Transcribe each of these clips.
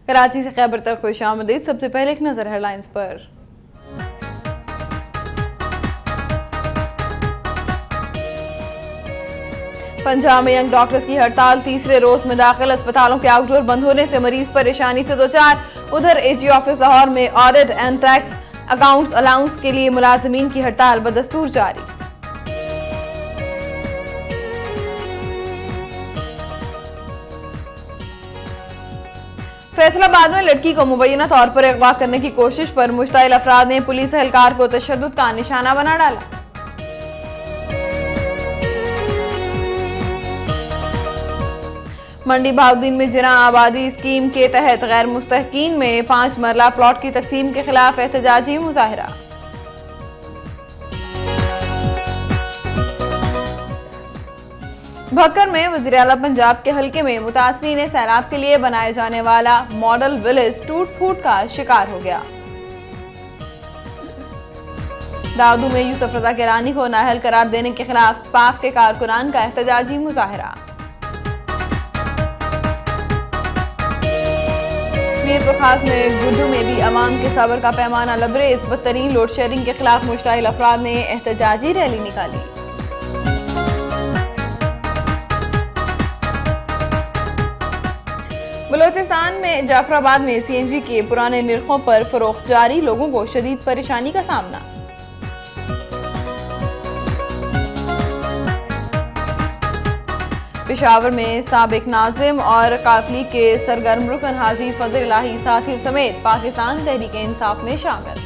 कराची से खैबर तक खुशामदीद। सबसे पहले एक नजर हेडलाइंस पर। पंजाब में यंग डॉक्टर्स की हड़ताल तीसरे रोज में दाखिल। अस्पतालों के आउटडोर बंद होने से मरीज परेशानी से दो चार। उधर एजी ऑफिस लाहौर में audit and tax accounts allowance के लिए मुलाजिमीन की हड़ताल बदस्तूर जारी। फैसलाबाद में लड़की को मुबैना तौर पर अगवा करने की कोशिश पर मुश्तइल अफराद ने पुलिस एहलकार को तशद्दुद का निशाना बना डाला। मंडी बहाउद्दीन में जिना आबादी स्कीम के तहत गैर मुस्तहकीन में 5 मरला प्लॉट की तकसीम के खिलाफ एहतजाजी मुजाहिरा। भक्कर में वज़ीर आला पंजाब के हल्के में मुतासरीन सैलाब के लिए बनाए जाने वाला मॉडल विलेज टूट फूट का शिकार हो गया। दाऊदू में यूसुफ रजा गिलानी को नाअहल करार देने के खिलाफ पाक के कारकुनान का एहतजाजी मुजाहिरा। मीरपुर खास में गुड्डू में भी अवाम के सब्र का पैमाना लबरेज। बदतरीन लोड शेयरिंग के खिलाफ मुश्तइल अफराद ने एहतजाजी रैली निकाली। बलोचिस्तान में जाफराबाद में सीएनजी के पुराने निर्खों पर फरोख्त जारी। लोगों को शदीद परेशानी का सामना। पेशावर में साबिक नाजिम और काफली के सरगर्म रुकन हाजी फजल इलाही साथी समेत पाकिस्तान तहरीक इंसाफ में शामिल।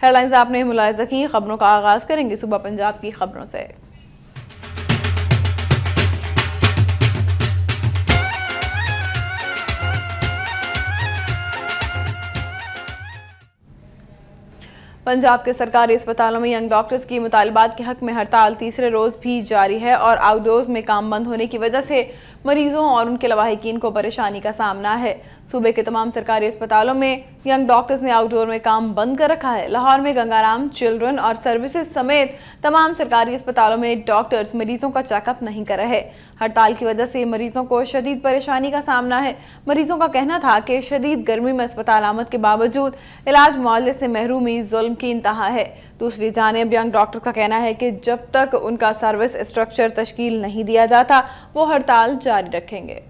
हेडलाइंस आपने मुलाहिजा की। खबरों का आगाज करेंगे सुबह पंजाब की खबरों से। पंजाब के सरकारी अस्पतालों में यंग डॉक्टर्स की मुतालबात के हक में हड़ताल तीसरे रोज भी जारी है और आउटडोर्स में काम बंद होने की वजह से मरीजों और उनके लवाहिकीन को परेशानी का सामना है। सूबे के तमाम सरकारी अस्पतालों में यंग डॉक्टर्स ने आउटडोर में काम बंद कर रखा है। लाहौर में गंगाराम चिल्ड्रन और सर्विसेज समेत तमाम सरकारी अस्पतालों में डॉक्टर्स मरीजों का चेकअप नहीं कर रहे। हड़ताल की वजह से मरीजों को शदीद परेशानी का सामना है। मरीजों का कहना था कि शदीद गर्मी में अस्पताल आमद के बावजूद इलाज मुआवजे से महरूमी जुल्म की इंतहा है। दूसरी जानिब यंग डॉक्टर का कहना है कि जब तक उनका सर्विस स्ट्रक्चर तश्कील नहीं दिया जाता वो हड़ताल जारी रखेंगे।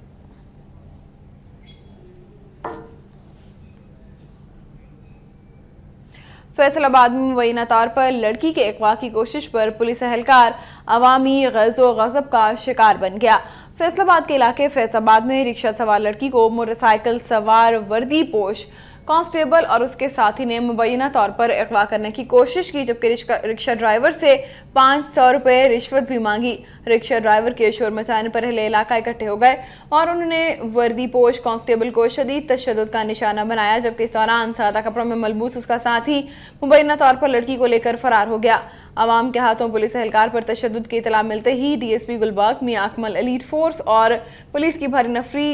फैसलाबाद में मुबैना तौर पर लड़की के अगवा की कोशिश पर पुलिस एहलकार अवामी गज़ो गज़ब का शिकार बन गया। फैसलाबाद के इलाके फैसलाबाद में रिक्शा सवार लड़की को मोटरसाइकिल सवार वर्दी पोश कांस्टेबल और उसके साथी ने मुबैना तौर पर अगवा करने की कोशिश की, जबकि रिक्शा ड्राइवर से 500 रुपये रिश्वत भी मांगी। रिक्शा ड्राइवर के शोर मचाने पर अहले इलाका इकट्ठे हो गए और उन्होंने वर्दी पोश कांस्टेबल को शदीद तशद्दुद का निशाना बनाया, जबकि इस दौरान सादा कपड़ों में मलबूस उसका साथी मुबैना तौर पर लड़की को लेकर फरार हो गया। आवाम के हाथों पुलिस एहलकार पर तशद्दुद की इतला मिलते ही डीएसपी गुलबर्ग मियां अकमल एलीट फोर्स और पुलिस की भारी नफरी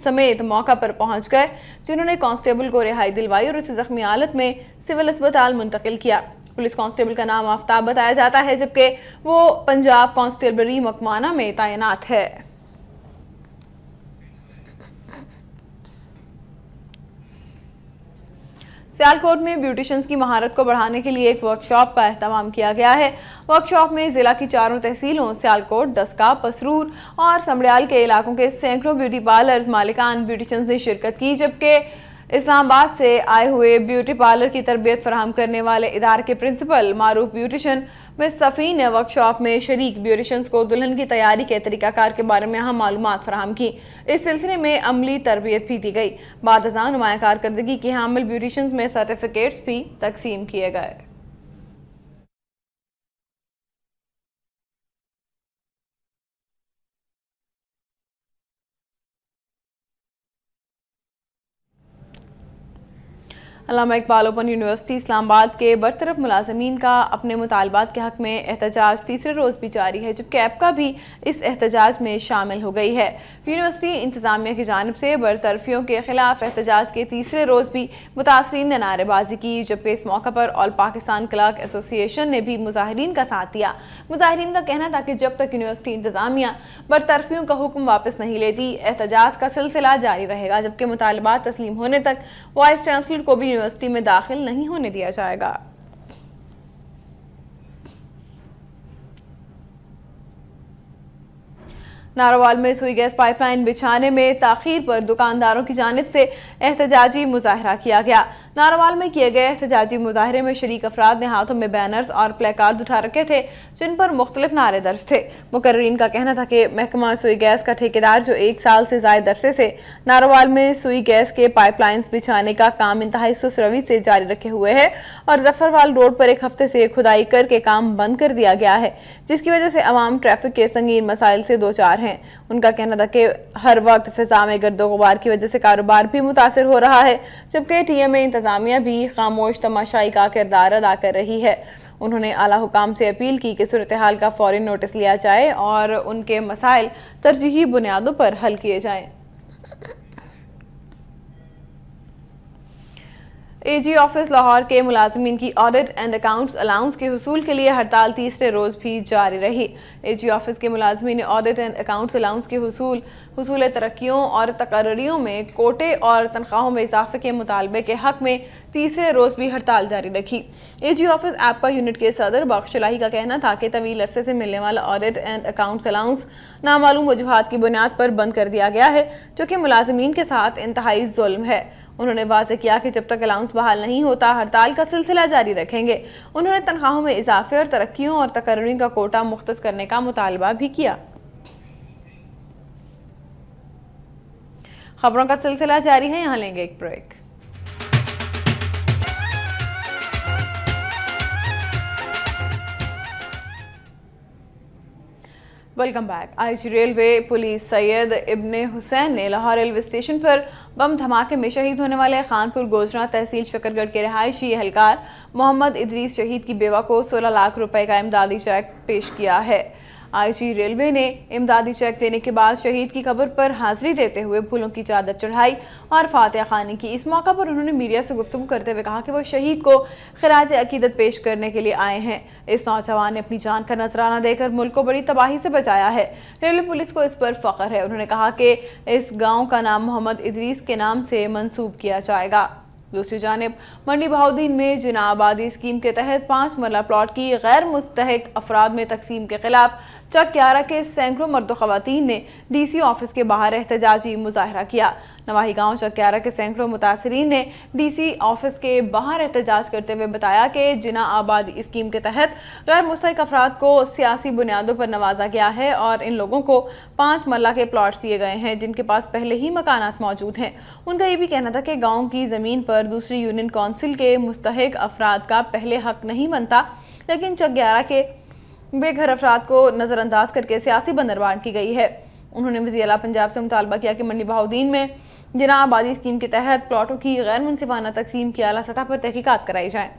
समेत मौका पर पहुंच गए, जिन्होंने कांस्टेबल को रिहाई दिलवाई और उसे जख्मी हालत में सिविल अस्पताल मुंतकिल किया। पुलिस कांस्टेबल का नाम आफ्ताब बताया जाता है, जबकि वो पंजाब कांस्टेबलरी मकमाना में तैनात है। सियालकोट में ब्यूटिशियंस की महारत को बढ़ाने के लिए एक वर्कशॉप का एहतमाम किया गया है। वर्कशॉप में जिला की चारों तहसीलों सियालकोट, डस्का, पसरूर और समड़ियाल के इलाकों के सैकड़ों ब्यूटी पार्लर मालिकान ब्यूटिशियंस ने शिरकत की, जबकि इस्लामाबाद से आए हुए ब्यूटी पार्लर की तरबियत फराहम करने वाले इदारे के प्रिंसिपल मारूफ ब्यूटिशियन में सफ़ी ने वर्कशॉप में शरीक ब्यूटिशियंस को दुल्हन की तैयारी के तरीकाकार के बारे में अहम मालूमात फराहम की। इस सिलसिले में अमली तरबियत भी दी गई। बाद अज़ां नुमाया कारकर्दगी के हामिल ब्यूटिशियंस में सर्टिफिकेट्स भी तकसीम किए गए। अल्लामा इकबाल ओपन यूनिवर्सिटी इस्लामाबाद के बरतरफ मुलाजमीन का अपने मुतालबात के हक में एहतजाज तीसरे रोज़ भी जारी है, जबकि एपका भी इस एहतजाज में शामिल हो गई है। यूनिवर्सिटी इंतजामिया की जानिब से बरतरफियों के खिलाफ एहतजाज के तीसरे रोज़ भी मुतासरीन ने नारेबाजी की, जबकि इस मौका पर ऑल पाकिस्तान क्लर्क एसोसिएशन ने भी मुजाहिरीन का साथ दिया। मुजाहिरीन का कहना था कि जब तक यूनिवर्सिटी इंतजामिया बरतरफियों का हुक्म वापस नहीं लेती, एहतजाज का सिलसिला जारी रहेगा, जबकि मुतालबात तस्लीम होने तक वाइस चांसलर को भी यूनिवर्सिटी में दाखिल नहीं होने दिया जाएगा। नारोवाल में सुई गैस पाइपलाइन बिछाने में ताखीर पर दुकानदारों की जानिब से एहतजाजी मुजाहरा किया गया। नारोवाल में किए गए एहतजाजी मुजाहरे में शरीक अफराद ने हाथों में बैनर्स और प्लेकार्ड उठा रखे थे, जिन पर मुख्तलिफ नारे दर्ज थे। मुकर्रीन का कहना था कि महकमा सुई गैस का ठेकेदार, जो 1 साल से ज़ायद अरसे से नारोवाल में सुई गैस के पाइपलाइंस बिछाने का काम इंतहाई सुस्त रवि से जारी रखे हुए है और जफरवाल रोड पर 1 हफ्ते से खुदाई करके काम बंद कर दिया गया है, जिसकी वजह से अवाम ट्रैफिक के संगीन मसाइल से दो चार हैं। उनका कहना था कि हर वक्त फिजा में गर्दो गुबार की वजह से कारोबार भी मुतासिर हो रहा है, जबकि टीएमए इंतजामिया भी खामोश तमाशाई का किरदार अदा कर रही है। उन्होंने आला हुकाम से अपील की कि सूरत हाल का फौरी नोटिस लिया जाए और उनके मसाइल तरजीही बुनियादों पर हल किए जाएं। एजी ऑफिस लाहौर के मुलाजमीन की ऑडिट एंड अकाउंट्स अलाउंस के हुसूल के लिए हड़ताल तीसरे रोज भी जारी रही। एजी ऑफिस के मुलाजमीन ने ऑडिट एंड अकाउंट्स अलाउंस के हुसूल तरक्कियों और तकर्रियों में कोटे और तनख्वाहों में इजाफे के मुतालबे के हक में तीसरे रोज भी हड़ताल जारी रखी। एजी ऑफिस एपका यूनिट के सदर बख्श इलाही का कहना था कि तवील अरसे से मिलने वाला ऑडिट एंड अकाउंट्स अलाउंस नामालूम वजूहात की बुनियाद पर बंद कर दिया गया है, जो कि मुलाजमीन के साथ इंतहाई जुल्म है। उन्होंने वाज़ेह किया कि जब तक अलाउंस बहाल नहीं होता, हड़ताल का सिलसिला जारी रखेंगे। उन्होंने तनख्वाहों में इजाफे और तरक्कियों और तकर्री का कोटा मुख्तस करने का मुतालबा भी किया। खबरों का सिलसिला जारी है, यहाँ लेंगे एक break. Welcome back. IG railway police Syed Ibne Hussain ने लाहौर रेलवे स्टेशन पर बम धमाके में शहीद होने वाले खानपुर गोजरा तहसील शकरगढ़ के रिहायशी एहलकार मोहम्मद इदरीस शहीद की बेवा को 16 लाख रुपए का इमदादी चेक पेश किया है। आईजी रेलवे ने इमदादी चेक देने के बाद शहीद की कब्र पर हाजिरी देते हुए फूलों की चादर चढ़ाई और फातिहा खानी की। इस मौका पर उन्होंने मीडिया से गुफ्तगू करते हुए कहा कि वो शहीद को खिराज अकीदत पेश करने के लिए आए हैं। इस नौजवान ने अपनी जान का नजराना देकर मुल्क को बड़ी तबाही से बचाया है। रेलवे पुलिस को इस पर फख्र है। उन्होंने कहा कि इस गाँव का नाम मोहम्मद इदरीस के नाम से मंसूब किया जाएगा। दूसरी जानिब मंडी बहाउद्दीन में जिना आबादी स्कीम के तहत 5 मरला प्लॉट की गैर मुस्तहिक अफराद में तकसीम के खिलाफ चक 11 के सैकड़ों मर्द खवातीन ने डीसी ऑफिस के बाहर एहतजाजी मुजाहरा किया। नवाही गांव चक 11 के सैकड़ों मुतासरीन ने डीसी ऑफिस के बाहर एहतजाज करते हुए बताया कि जिना आबादी स्कीम के तहत गैर मुस्तहिक अफराद को सियासी बुनियादों पर नवाजा गया है और इन लोगों को 5 मरला के प्लॉट दिए गए हैं, जिनके पास पहले ही मकानात मौजूद हैं। उनका ये भी कहना था कि गाँव की ज़मीन पर दूसरी यूनियन काउंसिल के मुस्तहिक अफराद का पहले हक नहीं बनता, लेकिन चक 11 के बेघर अफराद को नज़रअंदाज करके सियासी बंदरबांट की गई है। उन्होंने वज़ीर आला पंजाब से मुतालबा किया कि मंडी बहाउद्दीन में जिना आबादी स्कीम के तहत प्लॉटों की गैर मुनसिफाना तकसीम की आला सतह पर तहकीकात कराई जाए।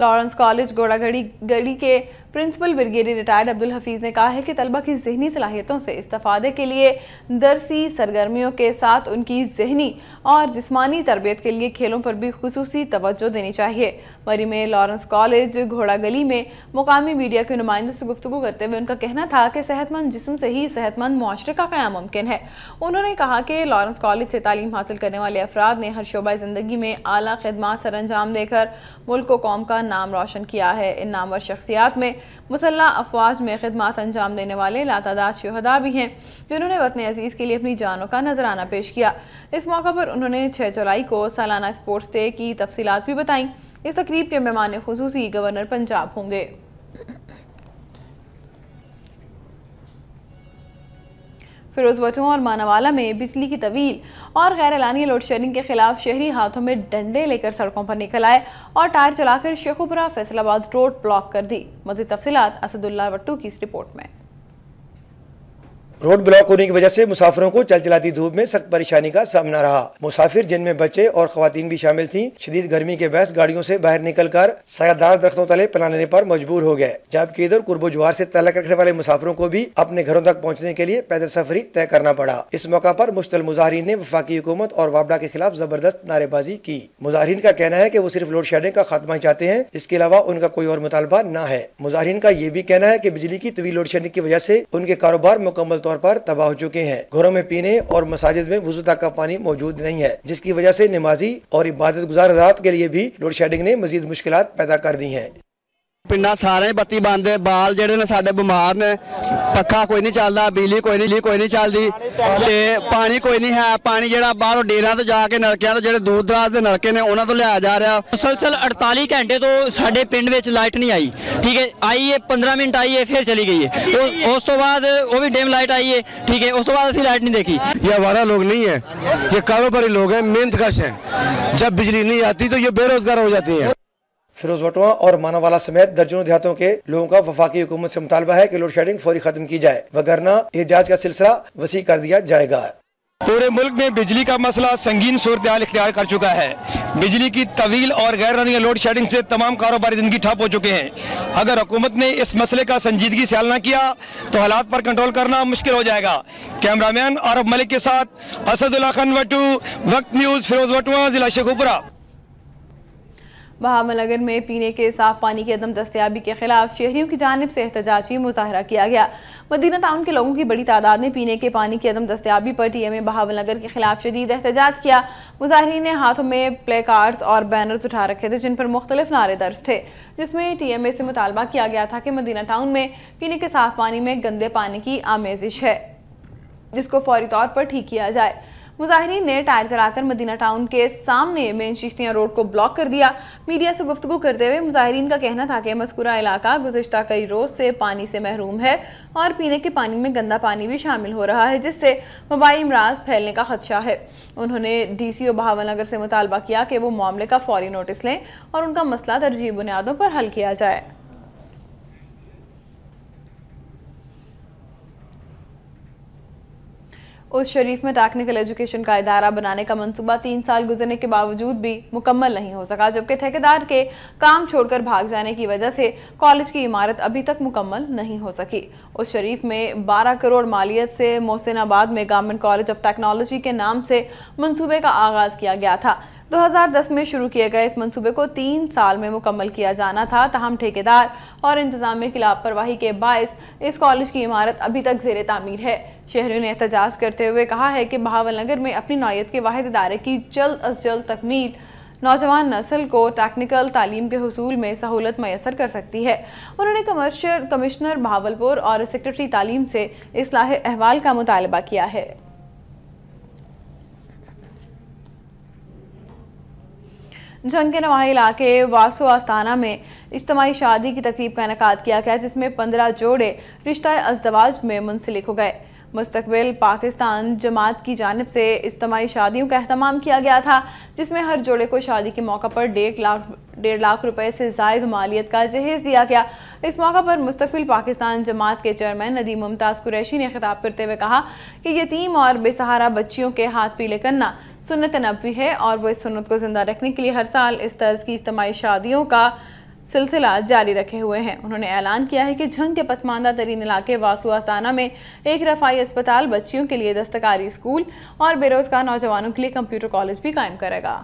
लॉरेंस कॉलेज घोड़ागड़ी के principal brigadier retired Abdul Hafeez ने कहा है कि तलबा की जहनी सलाहियतों से इस्तेफादे के लिए दरसी सरगर्मियों के साथ उनकी जहनी और जिस्मानी तरबियत के लिए खेलों पर भी खुसूसी तवज्जो देनी चाहिए। मरी में लॉरेंस कॉलेज घोड़ागली में मुकामी मीडिया के नुमाइंदों से गुफ्तगू करते हुए उनका कहना था कि सेहतमंद जिस्म से ही सेहतमंद मुआशरे का क़याम मुमकिन है। उन्होंने कहा कि लॉरेंस कॉलेज से तालीम हासिल करने वाले अफराद ने हर शोबा ज़िंदगी में आला खिदमात सर अंजाम देकर मुल्क व कौम का नाम रोशन किया है। इन नामवर शख्सियात में मुसल्ला अफवाज में खिदमात अंजाम देने वाले लातादाद शुहदा भी हैं, जिन्होंने वतन अजीज़ के लिए अपनी जानों का नजराना पेश किया। इस मौका पर उन्होंने 6 जुलाई को सालाना स्पोर्ट्स डे की तफसीलात भी बताई। इस तकरीब के मेहमान खुसूसी गवर्नर पंजाब होंगे। फिरोजवटों और मानावाला में बिजली की तवील और गैर एलानी लोड शेडिंग के खिलाफ शहरी हाथों में डंडे लेकर सड़कों पर निकल आए और टायर चलाकर शेखुपुरा फैसलाबाद रोड ब्लॉक कर दी। मज़ीद तफसीलात असदुल्लाह वट्टू की इस रिपोर्ट में। रोड ब्लॉक होने की वजह से मुसाफिरों को चलचलाती धूप में सख्त परेशानी का सामना रहा। मुसाफिर जिनमें बच्चे और खवातीन भी शामिल थीं, शदीद गर्मी के बहस गाड़ियों से बाहर निकलकर सायादार दरख्तों तले पनाह लेने पर मजबूर हो गए, जबकि इधर कुर्बो जुआर से ताल्लुक रखने वाले मुसाफिरों को भी अपने घरों तक पहुँचने के लिए पैदल सफरी तय करना पड़ा। इस मौका पर मुश्तल मुजाहिरीन ने वफाकी हुकूमत और वापडा के खिलाफ जबरदस्त नारेबाजी की। मुजाहिरीन का कहना है कि वो सिर्फ लोड शेडिंग का खात्मा चाहते हैं, इसके अलावा उनका कोई और मुतालबा न है। मुजाहिरीन का ये भी कहना है कि बिजली की तवील लोड शेडिंग की वजह से उनके कारोबार मुकम्मल तौर पर तबाह हो चुके हैं। घरों में पीने और मसाजिद में वुजू तक का पानी मौजूद नहीं है, जिसकी वजह से नमाजी और इबादत गुजार हज़रात के लिए भी लोड शेडिंग ने मजीद मुश्किलात पैदा कर दी हैं। पिंडा सारे बत्ती बंद है, बाल जेडे ने साडे बीमार ने, पक्खा कोई नहीं चलता, बिजली कोई नहीं चलती, पानी कोई नहीं है। पानी जेड़ा बाहरों डेरा तो जाके नलकियां तो जेडे दूर दराज के नलके ने उन्होंने तो लिया जा रहा। मुसलसल 48 घंटे तो साडे पिंड विच लाइट नहीं आई, ठीक है, आई है 15 मिनट आई है फिर चली गई है, तो उस तो बाद वो भी डिम लाइट आई है, ठीक है, उस तो बाद असं लाइट नहीं देखी। ये हमारा लोग नहीं है, ये कारोबारी लोग हैं, मेहनतकश हैं। जब बिजली नहीं आती तो ये बेरोजगार हो जाती है। फिरोज वटवा और मानावाला समेत दर्जनों देहातों के लोगों का वफाकी हुकूमत से मुतालबा है कि लोड शेडिंग फौरी खत्म की जाए, वगरना एहतजाज का सिलसिला वसी कर दिया जाएगा। पूरे मुल्क में बिजली का मसला संगीन सूरत-ए-हाल इख्तियार कर चुका है। बिजली की तवील और गैर रनिया लोड शेडिंग से तमाम कारोबारी जिंदगी ठप हो चुके हैं। अगर हुकूमत ने इस मसले का संजीदगी से हल न किया तो हालात पर कंट्रोल करना मुश्किल हो जाएगा। कैमरामैन आरब मलिक के साथ असदुल्ला खान वटू, वक्त न्यूज़, फिरोज वटवा, जिला शेखुपुरा। बहावलनगर में पीने के साफ पानी की अदम दस्तयाबी के खिलाफ शहरियों की जानिब से एहतजाजी मुजाहरा किया गया। मदीना टाउन के लोगों की बड़ी तादाद ने पीने के पानी की अदम दस्तयाबी पर टीएमए बहावलनगर के खिलाफ शदीद एहतजाज किया। मुजाहिरीन ने हाथों में प्ले कार्ड्स और बैनर्स उठा रखे थे जिन पर मुख्तलिफ नारे दर्ज थे, जिसमें टीएमए से मुतालबा किया गया था कि मदीना टाउन में पीने के साफ पानी में गंदे पानी की आमेजिश है, जिसको फौरी तौर पर ठीक किया जाए। मुजाहिरीन ने टायर चलाकर मदीना टाउन के सामने मेन चिश्तियां रोड को ब्लॉक कर दिया। मीडिया से गुफ्तगू करते हुए मुजाहिरीन का कहना था कि मज़कूरा इलाका गुज़िश्ता कई रोज़ से पानी से महरूम है और पीने के पानी में गंदा पानी भी शामिल हो रहा है, जिससे वबाई अमराज फैलने का खदशा है। उन्होंने डीसीओ बहावलनगर से मुतालबा किया कि वो मामले का फौरी नोटिस लें और उनका मसला तरजीही बुनियादों पर हल किया जाए। उस शरीफ में टेक्निकल एजुकेशन का इदारा बनाने का मंसूबा 3 साल गुजरने के बावजूद भी मुकम्मल नहीं हो सका, जबकि ठेकेदार के काम छोड़कर भाग जाने की वजह से कॉलेज की इमारत अभी तक मुकम्मल नहीं हो सकी। उस शरीफ में 12 करोड़ मालियत से मोहसिनाबाद में गवर्नमेंट कॉलेज ऑफ टेक्नोलॉजी के नाम से मंसूबे का आगाज किया गया था। 2010 में शुरू किए गए इस मंसूबे को 3 साल में मुकम्मल किया जाना था, ताहम ठेकेदार और इंतजामिया की लापरवाही के बायस इस कॉलेज की इमारत अभी तक ज़ेरे तामीर है। शहरियों ने एहतजाज करते हुए कहा है कि बहावलनगर में अपनी नौयत के वाहिद इदारे की जल्द अज जल्द तकमील नौजवान नस्ल को टेक्निकल तालीम के हुसूल में सहूलत मैसर कर सकती है। उन्होंने कमर्शियल कमिश्नर बहावलपुर और सेक्रेटरी तालीम से इस्लाह अहवाल का मुतालबा किया है। जंग के नवाही इलाके वासो आस्ताना में इज्तिमाई शादी की तकरीब का इनेकाद किया गया, जिसमें 15 जोड़े रिश्ता अज़दवाज में मुंसलिक हो गए। मुस्तकबिल पाकिस्तान जमात की जानिब से इज्तिमाई शादियों का एहतमाम किया गया था, जिसमें हर जोड़े को शादी के मौका पर 1.5 लाख रुपए से ज़ायद मालियत का जहेज दिया गया। इस मौका पर मुस्तकबिल पाकिस्तान जमात के चेयरमैन नदीम मुमताज़ कुरैशी ने खिताब करते हुए कहा कि यतीम और बेसहारा बच्चियों के हाथ पीले करना सुन्नत नबवी है और वो इस सुन्नत को जिंदा रखने के लिए हर साल इस तर्ज की इज्तिमाई शादियों का सिलसिला जारी रखे हुए हैं। उन्होंने ऐलान किया है कि झंग के पसमानदा तरीन इलाके वासु आस्ताना में एक रफाई अस्पताल, बच्चियों के लिए दस्तकारी स्कूल और बेरोजगार नौजवानों के लिए कंप्यूटर कॉलेज भी कायम करेगा।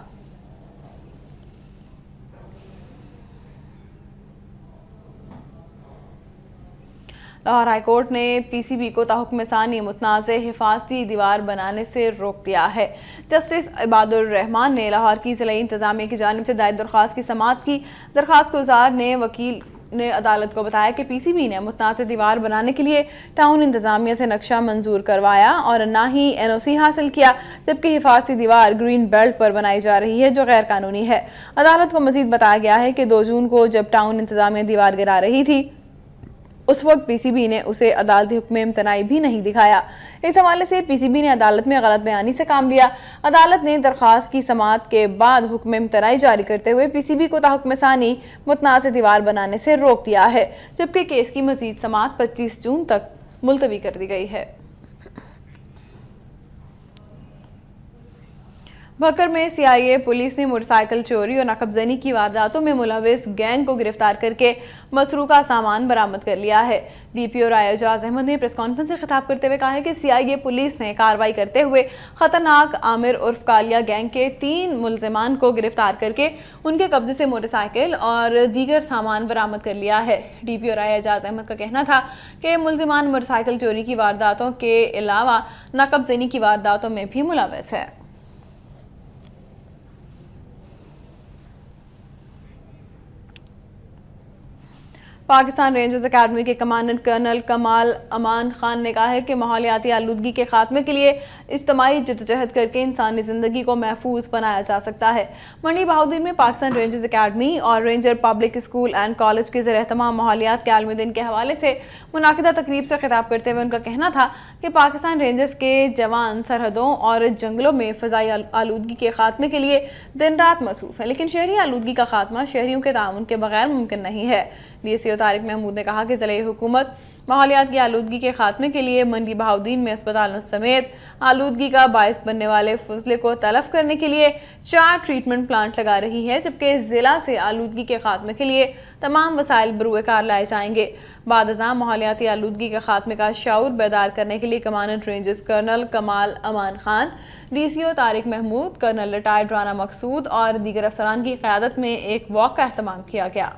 लाहौर हाईकोर्ट ने पीसीबी को ताहुक्म सानी मुतनाज़े हिफाजती दीवार बनाने से रोक दिया है। जस्टिस इबादुर रहमान ने लाहौर की ज़िला इंतजामिया की जानिब से दायर दरख्वास्त की समाअत की। दरख्वास्त गुजार ने वकील ने अदालत को बताया कि पीसीबी ने मुतनाज़े दीवार बनाने के लिए टाउन इंतजामिया से नक्शा मंजूर करवाया और ना ही एनओसी हासिल किया, जबकि हिफाजती दीवार ग्रीन बेल्ट पर बनाई जा रही है जो गैर कानूनी है। अदालत को मजीद बताया गया है कि 2 जून को जब टाउन इंतजामिया दीवार गिरा रही थी उस वक्त पीसीबी ने उसे अदालती हुक्म इम्तनाई भी नहीं दिखाया। इस हवाले से पीसीबी ने अदालत में गलत बयानी से काम लिया। अदालत ने दरख्वास्त की समाअत के बाद हुक्म इम्तनाई जारी करते हुए पीसीबी को ताहुक्म सानी मुतनाज़े दीवार बनाने से रोक दिया है, जबकि केस की मजीद समाअत 25 जून तक मुलतवी कर दी गई है। भक्कर में सीआईए पुलिस ने मोटरसाइकिल चोरी और नकबजनी की वारदातों में मुलविस गैंग को गिरफ्तार करके मसरूका सामान बरामद कर लिया है। डीपीओ एजाज अहमद ने प्रेस कॉन्फ्रेंस से खिताब करते हुए कहा है कि सीआईए पुलिस ने कार्रवाई करते हुए खतरनाक आमिर उर्फ कालिया गैंग के 3 मुलजिमान को गिरफ्तार करके उनके कब्जे से मोटरसाइकिल और दीगर सामान बरामद कर लिया है। डीपीओ एजाज अहमद का कहना था कि मुलजिमान मोटरसाइकिल चोरी की वारदातों के अलावा नकबजनी की वारदातों में भी मुलविस है। पाकिस्तान रेंजर्स अकेडमी के कमांडेंट कर्नल कमाल अमान खान ने कहा है कि माहौलियाती आलूदगी के खात्मे के लिए इज्तिमाई जद्दोजहद करके इंसानी ज़िंदगी को महफूज बनाया जा सकता है। मंडी बहाउद्दीन में पाकिस्तान रेंजर्स अकेडमी और ranger public school and college के ज़ेर-ए-एहतमाम माहौलियात के आलमी दिन के हवाले से मुनाकिदा तकरीब से खिताब करते हुए उनका कहना था कि पाकिस्तान रेंजर्स के जवान सरहदों और जंगलों में फ़ज़ाई आलूदगी के खात्मे के लिए दिन रात मसरूफ़ है, लेकिन शहरी आलूदगी का खात्मा शहरियों के ताउन के बगैर मुमकिन नहीं है। डीसीओ तारिक महमूद ने कहा कि ज़िले हुकूमत माहौलियात की आलूदगी के खात्मे के लिए मंडी बहाउद्दीन में अस्पतालों समेत आलूदगी का बायस बनने वाले फजले को तलफ करने के लिए 4 ट्रीटमेंट प्लांट लगा रही है, जबकि ज़िला से आलूदगी के खात्मे के लिए तमाम वसाइल बरूए कार लाए जाएंगे। बाद माहौलियाती आलूदगी के खात्मे का शऊर बेदार करने के लिए commandant rangers colonel Kamal Aman Khan, DCO Tariq Mahmood, colonel retired Rana Maqsood और दीगर अफसरान की क़यादत में एक वॉक का एहतमाम किया गया।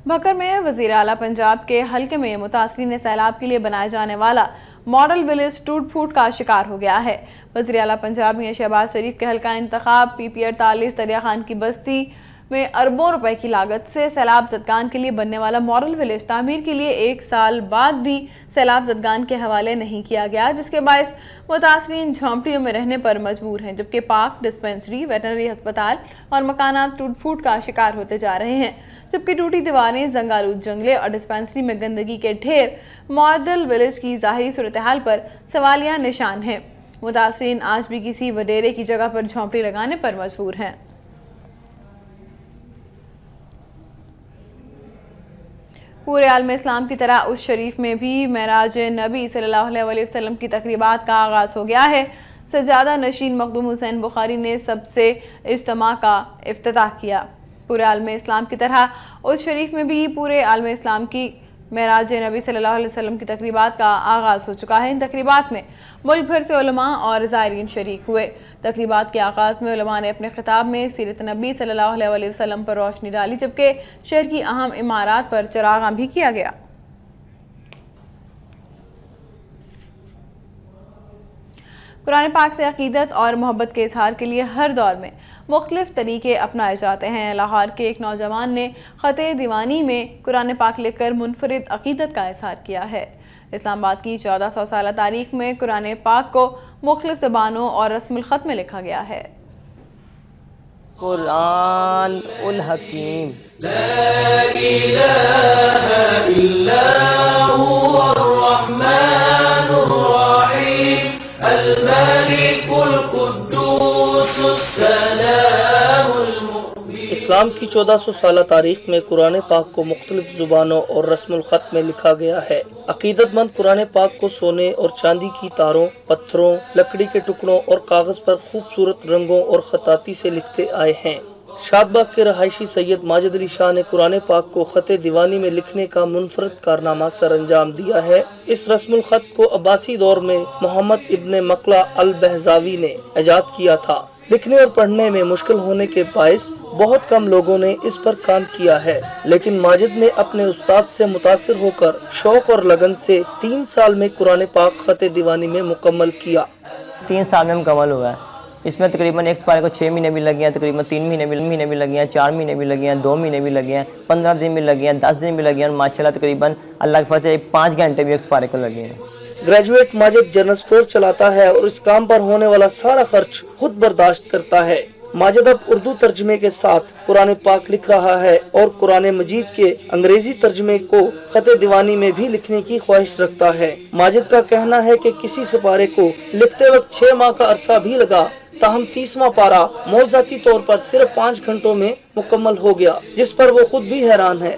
भक्कर में वज़ीर आला पंजाब के हल्के में मुतासरीन सैलाब के लिए बनाया जाने वाला मॉडल विलेज टूट फूट का शिकार हो गया है। वज़ीर आला पंजाब मियां शहबाज शरीफ के हल्का इंतखाब PP 48 दरिया खान की बस्ती में अरबों रुपए की लागत से सैलाब ज़दगान के लिए बनने वाला मॉडल विलेज तामीर के लिए 1 साल बाद भी सैलाब ज़दगान के हवाले नहीं किया गया, जिसके बायस मुतासरीन झोंपड़ियों में रहने पर मजबूर हैं, जबकि पार्क, डिस्पेंसरी, वेटनरी अस्पताल और मकानात टूट फूट का शिकार होते जा रहे हैं। जबकि टूटी दीवारें, जंगालूद जंगले और डिस्पेंसरी में गंदगी के ढेर मॉडल विलेज की ज़ाहिरी सूरत हाल पर सवालिया निशान हैं। मुतासरीन आज भी किसी वडेरे की जगह पर झोंपड़ी लगाने पर मजबूर हैं। पूरे आलम इस्लाम की तरह उस शरीफ में भी मेराज नबी सल्लल्लाहु अलैहि वसल्लम की तकरीबात का आगाज़ हो गया है। सज्जादा नशीन मखदूम हुसैन बुखारी ने सबसे इज्तिमा का इफ्तिताह किया। पूरे आलम इस्लाम की तरह उस शरीफ में भी पूरे आलम इस्लाम की मेराज नबी सल्लल्लाहु अलैहि वसल्लम की तकरीबात का आगाज़ हो चुका है। इन तकरीबात में मुल्क भर से उलमा और ज़ायरीन शरीक हुए। तकरीबात के आगाज़ में उलमा ने अपने खिताब में सीरत नबी सल्लल्लाहु अलैहि वसल्लम पर रोशनी डाली, जबकि शहर की अहम इमारात पर चरागां भी किया गया। कुरान पाक से अकीदत और मोहब्बत के इजहार के लिए हर दौर में मुख्तलिफ तरीके अपनाए जाते हैं। लाहौर के एक नौजवान ने ख़त दीवानी में कुरान पाक लिखकर मुनफरिद अकीदत का इजहार किया है। इस्लामाबाद की 1400 साल तारीख में कुरान पाक को मुख्तलिफ ज़बानों और रस्मुल ख़त में लिखा गया है। कुरान उल हकीम ला इलाहा इल्ला हुवल रहमानुर रहीम अल मलिकुल कुद्दूस सलामुल मुबीन। इस्लाम की 1400 साल तारीख में कुरान पाक को मुख्तलिफ ज़ुबानों और रस्मुल ख़त में लिखा गया है। अकीदतमंद कुरान पाक को सोने और चांदी की तारों, पत्थरों, लकड़ी के टुकड़ों और कागज़ पर खूबसूरत रंगों और खताती से लिखते आए हैं। शादबाग के रहायशी सैयद माजिद अली शाह ने कुरान पाक को ख़त दीवानी में लिखने का मुनफरद कारनामा सर अंजाम दिया है। इस रस्मुल ख़त को अब्बासी दौर में मोहम्मद इब्ने मकला अल बहज़ावी ने इजाद किया था। लिखने और पढ़ने में मुश्किल होने के बायस बहुत कम लोगों ने इस पर काम किया है, लेकिन माजिद ने अपने उस्ताद से मुतासिर होकर शौक और लगन से 3 साल में कुरान पाक ख़त दीवानी में मुकम्मल किया। 3 साल में मुकम्मल हुआ है। इसमें तकरीबन एक पारे को 6 महीने भी लगे हैं, तकरीबन 3 महीने भी लगे हैं, 4 महीने भी लगे हैं, 2 महीने भी लगे हैं, 15 दिन भी लगे हैं, 10 दिन भी लगे हैं। माशाल्लाह तकरीबन अल्लाह के फजल 5 घंटे भी एक पारे को लगे हैं। ग्रेजुएट माजिद जनरल स्टोर चलाता है और इस काम पर होने वाला सारा खर्च खुद बर्दाश्त करता है। माजिद अब उर्दू तर्जमे के साथ कुरान पाक लिख रहा है और कुरान मजीद के अंग्रेजी तर्जमे को ख़त दीवानी में भी लिखने की ख्वाहिश रखता है। माजिद का कहना है कि किसी सिपारे को लिखते वक्त 6 माह का अरसा भी लगा, ताहम 30वां पारा मौजूदी तौर पर सिर्फ 5 घंटों में मुकम्मल हो गया, जिस पर वो खुद भी हैरान है।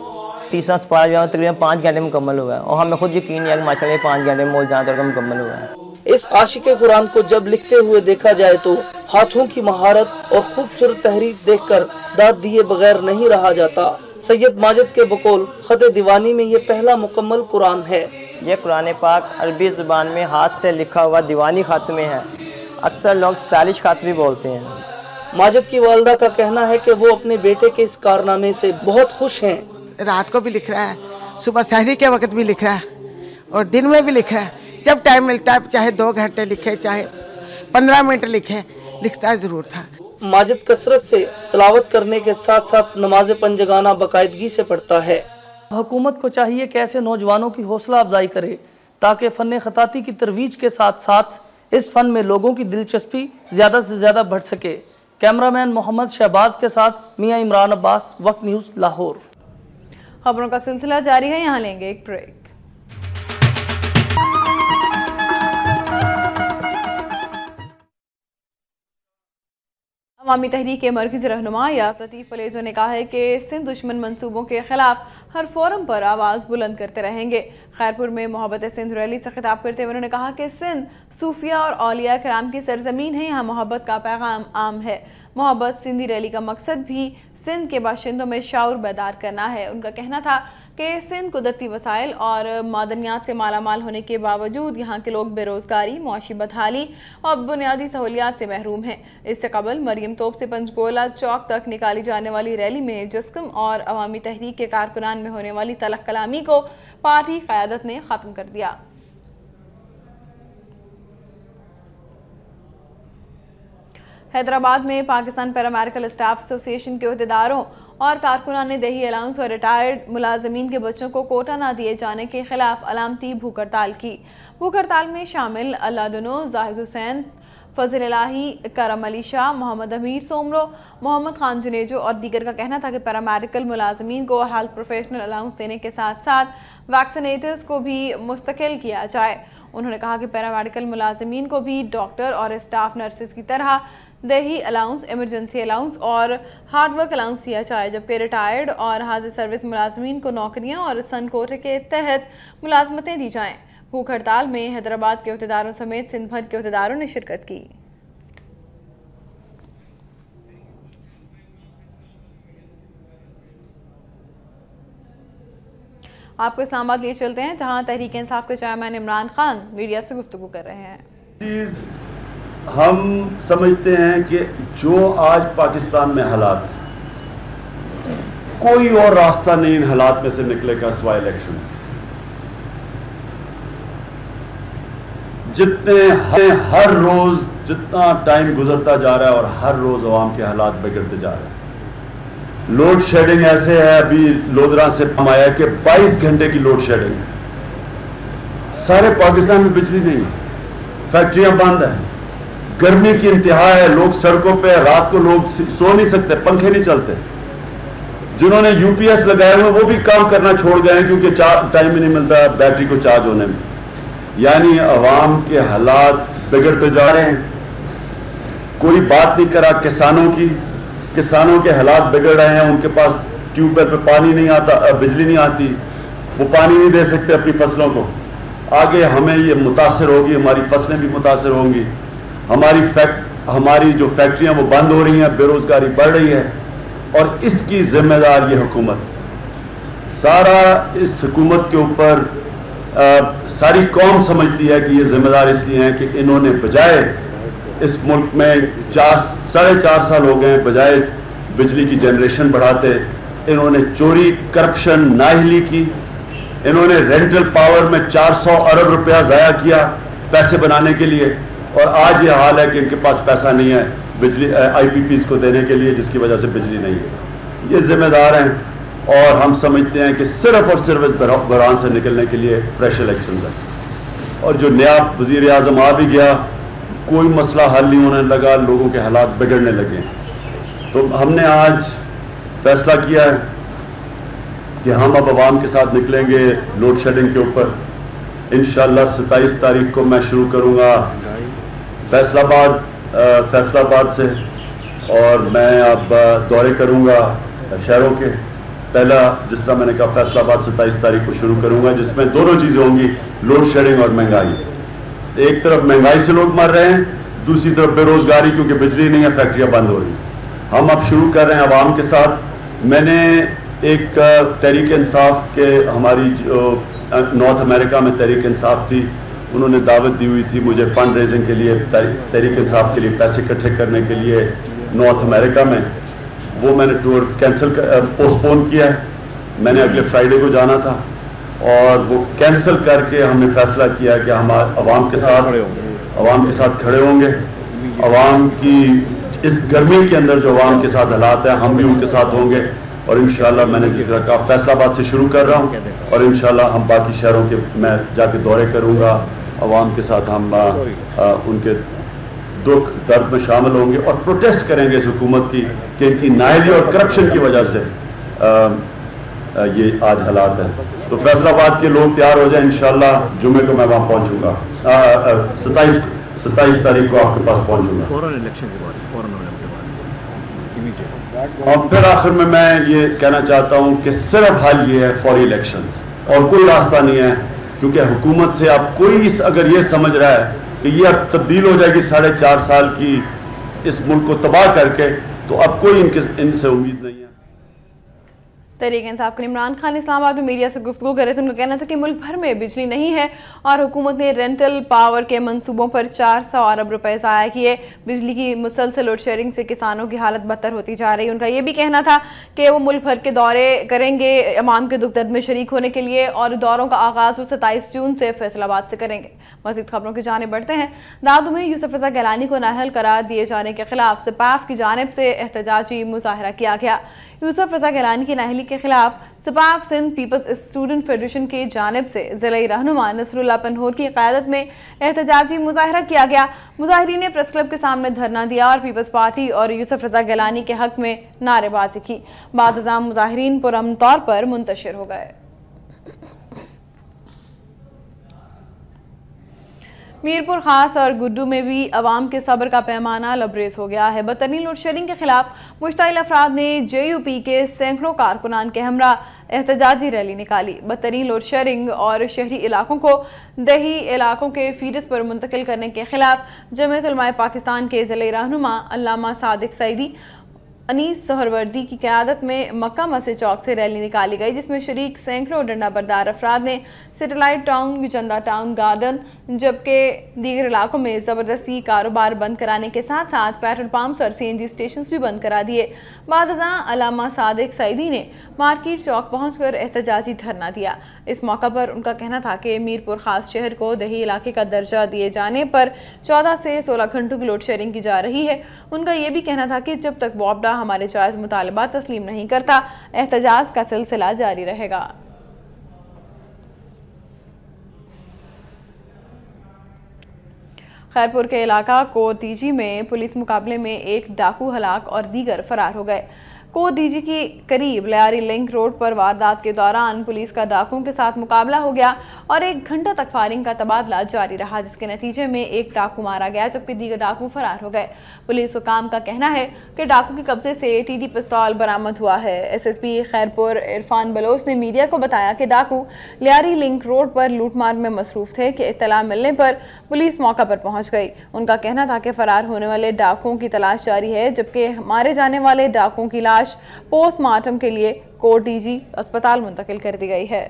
30वां पारा जो है तकरीबन 5 घंटे मुकम्मल हुआ है और हमें खुद यकीन है कि माशाल्लाह 5 घंटे में मौजूदा तौर पर मुकम्मल हुआ है। इस आशिके कुरान को जब लिखते हुए देखा जाए तो हाथों की महारत और खूबसूरत तहरीर देखकर दाद दिए बगैर नहीं रहा जाता। सैयद माजिद के बकौल खत दीवानी में ये पहला मुकम्मल कुरान है। ये कुरान पाक अरबी ज़ुबान में हाथ से लिखा हुआ दीवानी खत में है। अक्सर लोग स्टाइलिश खत भी बोलते हैं। माजिद की वालदा का कहना है कि वो अपने बेटे के इस कारनामे से बहुत खुश हैं। रात को भी लिख रहा है, सुबह सहरी के वक्त भी लिख रहा है और दिन में भी लिख रहा है। जब टाइम मिलता है, चाहे 2 घंटे लिखे, चाहे 15 मिनट लिखे, लिखता ज़रूर था। माजिद कसरत से तिलावत करने के साथ साथ नमाज पंजगाना बाकायदगी से पढ़ता है। हुकूमत को चाहिए कि ऐसे नौजवानों की हौसला अफजाई करे ताकि फ़न ख़ताती की तरवीज के साथ साथ इस फ़न में लोगों की दिलचस्पी ज़्यादा से ज़्यादा बढ़ सके। कैमरामैन मोहम्मद शहबाज के साथ मियाँ इमरान अब्बास, वक्त न्यूज़, लाहौर। खबरों का सिलसिला जारी है, यहाँ लेंगे एक ब्रेक। अवामी तहरीक के मरकज़ी रहनुमा यास लतीफ़ पलेजो ने कहा है कि सिंध दुश्मन मंसूबों के खिलाफ हर फोरम पर आवाज़ बुलंद करते रहेंगे। खैरपुर में मोहब्बत सिंध रैली से खिताब करते हुए उन्होंने कहा कि सिंध सूफिया और औलिया कराम की सरजमीन है, यहाँ मोहब्बत का पैगाम आम है। मोहब्बत सिंधी रैली का मकसद भी सिंध के बाशिंदों में शऊर बैदार करना है। उनका कहना था कि सिंध कुदरती वसाइल और मादनियात से मालामाल होने के बावजूद यहाँ के लोग बेरोज़गारी, मुआशी बदहाली और बुनियादी सहूलियात से महरूम हैं। इससे कबल मरियम तोप से पंचगोला चौक तक निकाली जाने वाली रैली में जस्कम और अवामी तहरीक के कारकुनान में होने वाली तलख कलामी को पार्टी क़यादत ने ख़त्म कर दिया। हैदराबाद में पाकिस्तान पैरामेडिकल स्टाफ एसोसिएशन के अहदेदारों और कारकुनान ने दही अलाउंस और रिटायर्ड मुलाजमीन के बच्चों को कोटा ना दिए जाने के खिलाफ अलामती भूख हड़ताल की। भूख हड़ताल में शामिल अल्लादनो, जाहिद हुसैन, फजल इलाही, करम अली शाह, मोहम्मद अमीर सोमरो, मोहम्मद खान जुनेजो और दीगर का कहना था कि पैरामेडिकल मुलाजमीन को हेल्थ प्रोफेशनल अलाउंस देने के साथ साथ वैक्सीनेटर्स को भी मुस्तकिल किया जाए। उन्होंने कहा कि पैरामेडिकल मुलाजमीन को भी डॉक्टर और स्टाफ नर्सेज की तरह दही अलाउंस, इमरजेंसी अलाउंस और हार्डवर्क अलाउंस दिया जाए, जबकि रिटायर्ड और हाजिर सर्विस मुलाजमीन को नौकरियां और सन कोटे के तहत मुलाजमतें दी जाएं। भूख हड़ताल में हैदराबाद के अहदेदारों समेत सिंध भर के अहदेदारों ने शिरकत की। आपको इस्लामाबाद लिए चलते हैं, जहां तहरीक इंसाफ के चेयरमैन इमरान खान मीडिया से गुफ्तगू कर रहे हैं। हम समझते हैं कि जो आज पाकिस्तान में हालात, कोई और रास्ता नहीं इन हालात में से निकले का सिवाय इलेक्शंस। जितने हर रोज जितना टाइम गुजरता जा रहा है और हर रोज अवाम के हालात बिगड़ते जा रहे हैं। लोड शेडिंग ऐसे है, अभी लोधरा से आया कि 22 घंटे की लोड शेडिंग है। सारे पाकिस्तान में बिजली नहीं है, फैक्ट्रियां बंद है, गर्मी की इंतहा है, लोग सड़कों पे, रात को लोग सो नहीं सकते, पंखे नहीं चलते। जिन्होंने यूपीएस लगाए हुए वो भी काम करना छोड़ गए क्योंकि टाइम ही नहीं मिलता बैटरी को चार्ज होने में। यानी अवाम के हालात बिगड़ते जा रहे हैं। कोई बात नहीं करा किसानों की, किसानों के हालात बिगड़ रहे हैं। उनके पास ट्यूबवेल पे पानी नहीं आता, बिजली नहीं आती, वो पानी नहीं दे सकते अपनी फसलों को। आगे हमें ये मुतासर होगी, हमारी फसलें भी मुतासर होंगी, हमारी जो फैक्ट्रियां वो बंद हो रही हैं, बेरोजगारी बढ़ रही है और इसकी जिम्मेदार ये हुकूमत। सारा इस हुकूमत के ऊपर सारी कौम समझती है कि ये जिम्मेदार इसलिए है कि इन्होंने बजाय इस मुल्क में 4.5 साल हो गए, बजाय बिजली की जनरेशन बढ़ाते इन्होंने चोरी, करप्शन, नाअहली की। इन्होंने रेंटल पावर में 400 अरब रुपया ज़ाया किया पैसे बनाने के लिए और आज ये हाल है कि इनके पास पैसा नहीं है बिजली IPPs को देने के लिए, जिसकी वजह से बिजली नहीं है। ये जिम्मेदार हैं और हम समझते हैं कि सिर्फ और सिर्फ इस बहरान से निकलने के लिए फ्रेश इलेक्शन है। और जो नया वज़ीर आज़म आ भी गया, कोई मसला हल नहीं होने लगा, लोगों के हालात बिगड़ने लगे। तो हमने आज फैसला किया है कि हम अब आवाम के साथ निकलेंगे लोड शेडिंग के ऊपर। इंशाअल्लाह 27 तारीख को मैं शुरू करूँगा फैसलाबाद से और मैं अब दौरे करूँगा शहरों के। पहला, जिस तरह मैंने कहा, फैसलाबाद 27 तारीख को शुरू करूँगा, जिसमें दोनों चीज़ें होंगी, लोड शेडिंग और महंगाई। एक तरफ महंगाई से लोग मर रहे हैं, दूसरी तरफ बेरोजगारी क्योंकि बिजली नहीं है, फैक्ट्रियां बंद हो रही। हम अब शुरू कर रहे हैं आवाम के साथ। मैंने एक तहरीक इंसाफ के, हमारी जो नॉर्थ अमेरिका में तहरीक इंसाफ थी, उन्होंने दावत दी हुई थी मुझे फंड रेजिंग के लिए, तहरीक इंसाफ के लिए पैसे इकट्ठे करने के लिए नॉर्थ अमेरिका में। वो मैंने टूर पोस्टपोन किया है। मैंने अगले फ्राइडे को जाना था और वो कैंसिल करके हमने फैसला किया कि हम आवाम के साथ खड़े होंगे। आवाम की इस गर्मी के अंदर जो आवाम के साथ हालात है, हम भी उनके साथ होंगे। और इंशाल्लाह मैंने जिस तरह का फैसलाबाद से शुरू कर रहा हूँ और इंशाल्लाह हम बाकी शहरों के मैं जाके दौरे करूँगा, आवाम के साथ हम उनके दुख दर्द में शामिल होंगे और प्रोटेस्ट करेंगे इस हुकूमत की कि इनकी नाअहली और करप्शन की वजह से ये आज हालात है। तो फैसलाबाद के लोग तैयार हो जाए, इंशाल्लाह जुमे को मैं वहाँ पहुँचूँगा, 27 तारीख को आपके पास पहुँचूँगा। और फिर आखिर में मैं ये कहना चाहता हूँ कि सिर्फ हल ये है फौरी इलेक्शंस और कोई रास्ता नहीं है, क्योंकि हुकूमत से अब कोई अगर ये समझ रहा है कि ये अब तब्दील हो जाएगी 4.5 साल की इस मुल्क को तबाह करके, तो अब कोई इनसे उम्मीद नहीं है। तहरीक इंसाफ के इमरान खान इस्लामाबाद में मीडिया से गुफ्तगू कर रहे थे। उनका कहना था कि मुल्क भर में बिजली नहीं है और हुकूमत ने रेंटल पावर के मंसूबों पर 400 अरब रुपए ज़ाया किए। बिजली की मुसलसल लोड शेयरिंग से किसानों की हालत बदतर होती जा रही है। उनका ये भी कहना था कि वो मुल्क भर के दौरे करेंगे अवाम के दुख दर्द में शरीक होने के लिए और दौरों का आगाज़ 27 जून से फैसलाबाद से करेंगे। मज़ीद खबरों की जाने बढ़ते हैं। दादू में यूसुफ रज़ा गिलानी को नाअहल करार दिए जाने के खिलाफ सिपाफ की जानिब से एहतजाजी मुजाहरा किया गया। यूसुफ रज़ा गिलानी की नाअहली के खिलाफ सिपाफ सिंध पीपल्स स्टूडेंट फेडरेशन की जानिब से ज़िला रहनुमा नसरुल्लाह पनहोर की क़यादत में एहतजाजी मुजाहरा किया गया। मुजाहिरीन ने प्रेस क्लब के सामने धरना दिया और पीपल्स पार्टी और यूसुफ रज़ा गिलानी के हक में नारेबाजी की। बाद मुजाहिरीन पुरअमन तौर पर मुंतशिर हो गए। मीरपुर खास और गुड्डू में भी अवाम के सब्र का पैमाना लबरेज हो गया है। बदतरीन लोड शेडिंग के खिलाफ मुश्ताइल अफराद ने JUP के सैकड़ों कारकुनान के हमरा एहतजाजी रैली निकाली। बदतरीन लोड शेडिंग और शहरी इलाकों को दही इलाकों के फीडर्स पर मुंतकिल करने के खिलाफ जमीयत उलमाए पाकिस्तान के ज़िले रहनुमा अल्लामा सादिक सईदी अनीस सहरवर्दी की क़यादत में मक्का मस्जिद चौक से रैली निकाली गई, जिसमें शरीक सैकड़ों डंडा बरदार अफराद ने सेटेलाइट टाउन, चंदा टाउन गार्डन जबकि दीगर इलाकों में ज़बरदस्ती कारोबार बंद कराने के साथ साथ पेट्रोल पंप्स और CNG स्टेशन भी बंद करा दिए। बादज़ा अल्लामा सादिक सईदी ने मार्केट चौक पहुंचकर एहतजाजी धरना दिया। इस मौका पर उनका कहना था कि मीरपुर खास शहर को दही इलाके का दर्जा दिए जाने पर 14 से 16 घंटों की लोड शेयरिंग की जा रही है। उनका यह भी कहना था कि जब तक वापडा हमारे जायज़ मुतालबा तस्लीम नहीं करता, एहतजाज का सिलसिला जारी रहेगा। खैरपुर के इलाका कोटीजी में पुलिस मुकाबले में एक डाकू हलाक और दीगर फरार हो गए। कोटीजी के करीब लियारी लिंक रोड पर वारदात के दौरान पुलिस का डाकुओं के साथ मुकाबला हो गया और 1 घंटा तक फायरिंग का तबादला जारी रहा, जिसके नतीजे में एक डाकू मारा गया जबकि दीगर डाकू फरार हो गए। पुलिस हुकाम का कहना है कि डाकू के कब्जे से TD पिस्तौल बरामद हुआ है। SSP खैरपुर इरफान बलोच ने मीडिया को बताया कि डाकू लियारी लिंक रोड पर लूटमार में मसरूफ थे कि इत्तला मिलने पर पुलिस मौका पर पहुंच गई। उनका कहना था कि फरार होने वाले डाकुओं की तलाश जारी है, जबकि मारे जाने वाले डाकुओं की लाश पोस्टमार्टम के लिए कोटीजी अस्पताल मुंतकिल कर दी गई है।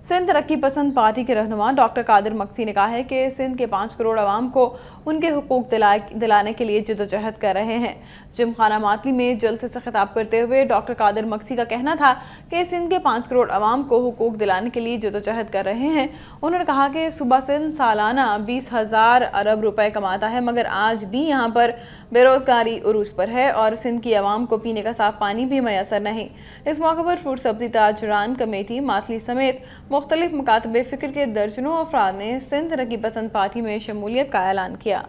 सिंध तरक्की पसंद पार्टी के रहनुमा डॉक्टर कादिर मक्सी ने कहा है कि सिंध के 5 करोड़ आवाम को उनके हुकूक दिलाने के लिए जद्दोजहद कर रहे हैं। जिमखाना मातली में जलसे से खिताब करते हुए डॉक्टर कादिर मक्सी का कहना था कि सिंध के 5 करोड़ आवाम को हुकूक दिलाने के लिए जद्दोजहद कर रहे हैं। उन्होंने कहा कि सूबा सिंध सालाना 20,000 अरब रुपए कमाता है, मगर आज भी यहाँ पर बेरोजगारी उरूज पर है और सिंध की आवाम को पीने का साफ पानी भी मैसर नहीं। इस मौके पर फूड सब्जी ताजरान कमेटी मातली समेत मुख्तलिफ मुकातबे फ़िक्र के दर्जनों अफराद ने सिंध तरक्की पसंद पार्टी में शमूलियत का ऐलान किया।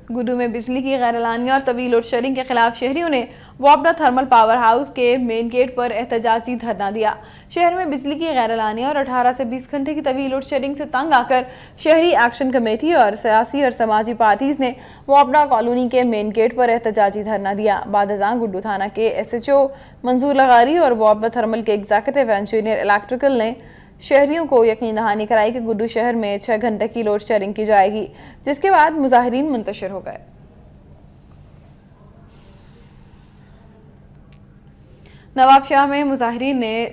गुड्डू में बिजली की गैरलानी और तवील लोड शेडिंग के खिलाफ शहरियों ने वापडा थर्मल पावर हाउस के मेन गेट पर एहतजाजी धरना दिया। शहर में बिजली की गैरलानी और 18 से 20 घंटे की तवील लोड शेडिंग से तंग आकर शहरी एक्शन कमेटी और सियासी और समाजी पार्टीज ने वापडा कॉलोनी के मेन गेट पर एहतजाजी धरना दिया। बादजां गुड्डू थाना के SHO मंजूर लगारी और वापडा थर्मल के एग्जीक्यूटिव इंजीनियर इलेक्ट्रिकल ने शहरियों को यकीन दहानी कराई कि गुड्डू शहर में 6 घंटे की लोड शेडिंग की जाएगी, जिसके बाद मुजाहिरीन मुंतशिर हो गए। नवाबशाह में मुजाहिरीन ने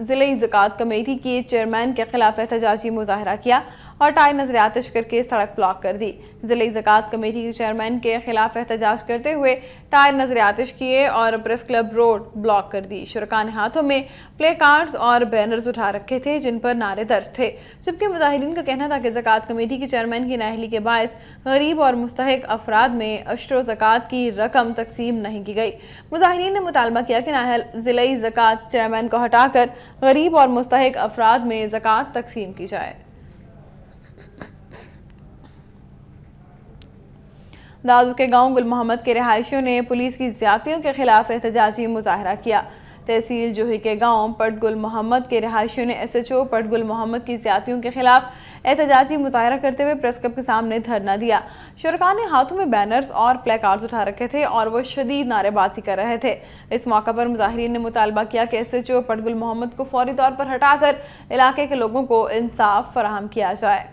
जिले ज़कात कमेटी के चेयरमैन के खिलाफ एहतजाजी मुजाहरा किया और टायर नजर आतिश करके सड़क ब्लॉक कर दी। जिले ज़कात कमेटी के चेयरमैन के खिलाफ एहतजाज करते हुए टायर नजर आतिश किए और प्रेस क्लब रोड ब्लॉक कर दी। शुरका ने हाथों में प्ले कार्ड्स और बैनर्स उठा रखे थे जिन पर नारे दर्ज थे, जबकि मुजाहिरीन का कहना था कि ज़कात कमेटी के चेयरमैन की नाअहली के बायस गरीब और मुस्तहिक अफराद में अशरो ज़कात की रकम तकसीम नहीं की गई। मुजाहिरीन ने मुतालबा किया कि नाअहल ज़िले ज़कात चेयरमैन को हटाकर गरीब और मुस्तहिक अफराद में ज़कात तकसीम की जाए। दादू के गांव गुल मोहम्मद के रिहायशियों ने पुलिस की ज्यादतियों के खिलाफ एहतजाजी मुजाहरा किया। तहसील जोही के गांव पटगुल मोहम्मद के रिहायशियों ने SHO पटगुल मोहम्मद की ज्यादतियों के खिलाफ एहतजाजी मुजाहरा करते हुए प्रेस क्लब के सामने धरना दिया। शुरका ने हाथों में बैनर्स और प्ले कार्ड्स उठा रखे थे और वो शदीद नारेबाजी कर रहे थे। इस मौका पर मुजाहिरीन ने मुतालबा किया कि SHO पटगुल मोहम्मद को फौरी तौर पर हटाकर इलाके के लोगों को इंसाफ फराहम किया जाए।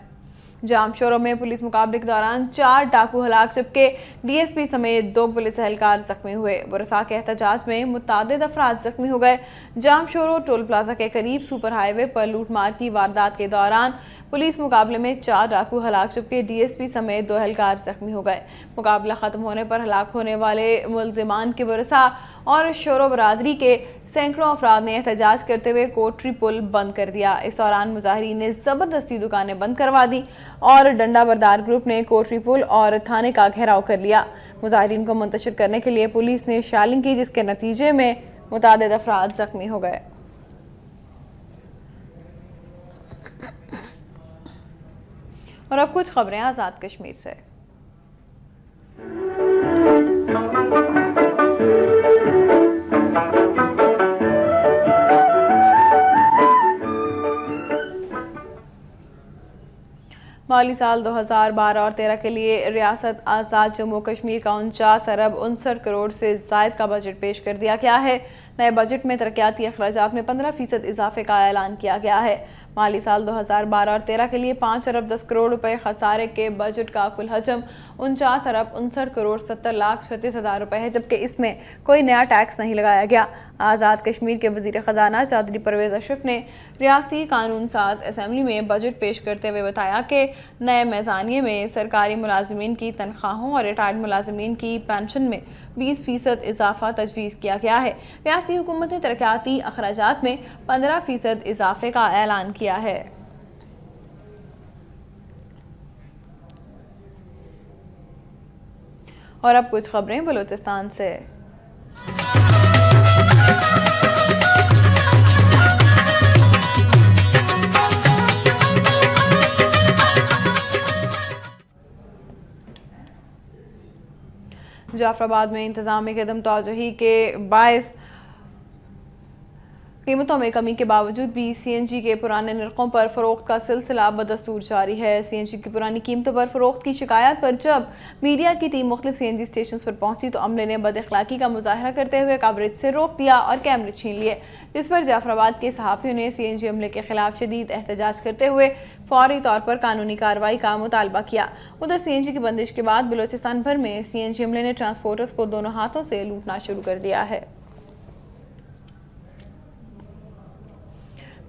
जामशोरों में पुलिस मुकाबले के दौरान 4 डाकू हलाक, जबकि DSP समेत 2 पुलिस एहलकार जख्मी हुए। बुरसा के एहतजाज में मुतादिद अफराद जख्मी हो गए। जामशोरों टोल प्लाजा के करीब सुपर हाईवे पर लूटमार की वारदात के दौरान पुलिस मुकाबले में 4 डाकू हलाक, जबकि DSP समेत 2 एहलकार जख्मी हो गए। मुकाबला खत्म होने पर हलाक होने वाले मुलजिमान के बुरसा और शोरो बरादरी के सैकड़ों अफराद ने एहतजाज करते हुए कोटरी पुल बंद कर दिया। इस दौरान मुजाहिरीन ने जबरदस्ती दुकानें बंद करवा दी और डंडा बरदार ग्रुप ने कोटरी पुल और थाने का घेराव कर लिया। मुजाहिरीन को मुंतशिर करने के लिए पुलिस ने शैलिंग की, जिसके नतीजे में मुतादिद अफराद जख्मी हो गए। और अब कुछ खबरें आज़ाद कश्मीर से। माली साल 2012 और 13 के लिए रियासत आज़ाद जम्मू कश्मीर का 49 अरब 59 करोड़ से ज़ायद का बजट पेश कर दिया गया है। नए बजट में तरक्याती अखराजात में 15% इजाफे का ऐलान किया गया है। माली साल 2012 और 13 के लिए 5 अरब 10 करोड़ रुपए खसारे के बजट का कुल हजम 49 अरब 59 करोड़ 70 लाख 36 हज़ार रुपए है, जबकि इसमें कोई नया टैक्स नहीं लगाया गया। आज़ाद कश्मीर के वज़ीर ख़जाना चौधरी परवेज़ अशरफ ने रियासती कानून साज असम्बली में बजट पेश करते हुए बताया कि नए मीज़ानिये में सरकारी मुलाजमीन की तनख्वाहों और रिटायर्ड मुलाजमीन की पेंशन में 20% इजाफा तजवीज़ किया गया है। रियासती हुकूमत ने तरक्याती अखराजात में 15% इजाफे का ऐलान किया है। और अब कुछ खबरें बलूचिस्तान से। जाफराबाद में इंतजामी कदम तोजही के बायस कीमतों में कमी के बावजूद भी CNG के पुराने नरखों पर फरोख्त का सिलसिला बदस्तूर जारी है। CNG की पुरानी कीमतों पर फरोख्त की शिकायत पर जब मीडिया की टीम मुख्तलिफ CNG स्टेशन पर पहुंची तो अमले ने बदअखलाकी का मुजाहरा करते हुए कवरेज से रोक दिया और कैमरे छीन लिए, जिस पर जाफराबाद के सहाफ़ियों ने CNG अमले के खिलाफ शदीद एहतजाज करते हुए फौरी तौर पर कानूनी कार्रवाई का मुतालबा किया। उधर CNG की बंदिश के बाद बलूचिस्तान भर में CNG अमले ने ट्रांसपोर्टर्स को दोनों हाथों से लूटना शुरू कर दिया है।